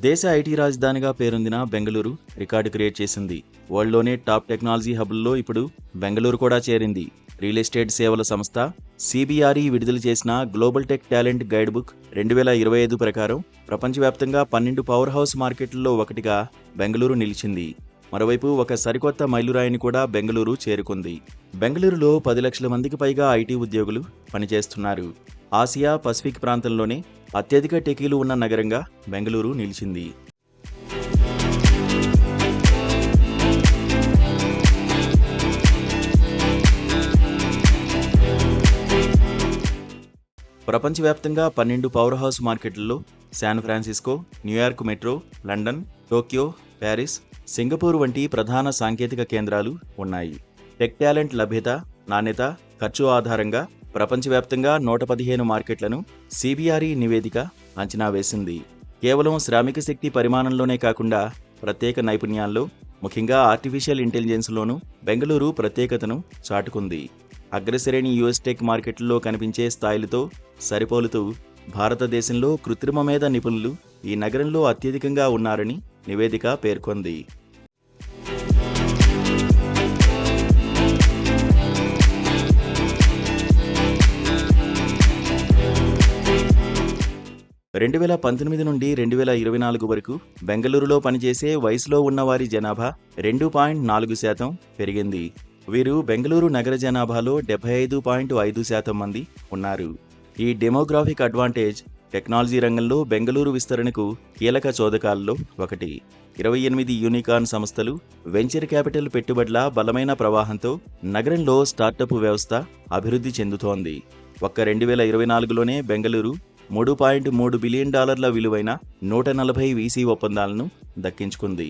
దేశ ఐటీ రాజధానిగా పేరొందిన బెంగళూరు రికార్డు క్రియేట్ చేసింది. వరల్డ్లోనే టాప్ టెక్నాలజీ హబ్లలో ఇప్పుడు బెంగళూరు కూడా చేరింది. రియల్ ఎస్టేట్ సేవల సంస్థ CBRE విడుదల చేసిన global tech talent guide book 2025 ప్రకారం ప్రపంచవ్యాప్తంగా 12 పవర్ హౌస్ మార్కెట్లలో ఒకటిగా బెంగళూరు నిలిచింది. మరోవైపు ఒక సరికొత్త మైలురాయిని కూడా బెంగళూరు చేరుకుంది. బెంగళూరులో 10 లక్షల మందికి పైగా ఐటీ ఉద్యోగులు పనిచేస్తున్నారు. ఆసియా పసిఫిక్ ప్రాంతంలోనే అత్యధిక టెకీలు ఉన్న నగరంగా బెంగళూరు నిలిచింది. ప్రపంచవ్యాప్తంగా 12 పవర్ హౌస్ మార్కెట్లలో San Francisco, New York metro, London, Tokyo, Paris, Singapore వంటి ప్రధాన సాంకేతిక కేంద్రాలు ఉన్నాయి. టెక్ టాలెంట్ లభ్యత, నాణ్యత, ఖర్చు ఆధారంగా ప్రపంచవ్యాప్తంగా 115 మార్కెట్లను CBRE నివేదిక అంచనా వేసింది. కేవలం శ్రామిక శక్తి పరిమాణంలోనే కాకుండా ప్రత్యేక నైపుణ్యాల్లో, ముఖ్యంగా ఆర్టిఫిషియల్ ఇంటెలిజెన్స్లోనూ బెంగళూరు ప్రత్యేకతను చాటుకుంది. అగ్రశ్రేణి US టెక్ మార్కెట్లలో కనిపించే స్థాయిలతో సరిపోలుతూ భారతదేశంలో కృత్రిమ మేధ నిపుణులు ఈ నగరంలో అత్యధికంగా ఉన్నారని నివేదిక పేర్కొంది. రెండు 2019 నుండి 2024 వరకు బెంగళూరులో పనిచేసే వయసులో ఉన్నవారి జనాభా 2.4% పెరిగింది. వీరు బెంగళూరు నగర జనాభాలో 75.5% మంది ఉన్నారు. ఈ డెమోగ్రాఫిక్ అడ్వాంటేజ్ టెక్నాలజీ రంగంలో బెంగళూరు విస్తరణకు కీలక చోదకాల్లో ఒకటి. 28 యూనికార్న్ సంస్థలు, వెంచర్ క్యాపిటల్ పెట్టుబడుల బలమైన ప్రవాహంతో నగరంలో స్టార్టప్ వ్యవస్థ అభివృద్ధి చెందుతోంది. ఒక్క 2024లోనే బెంగళూరు $3.3 బిలియన్ విలువైన 140 VC ఒప్పందాలను దక్కించుకుంది.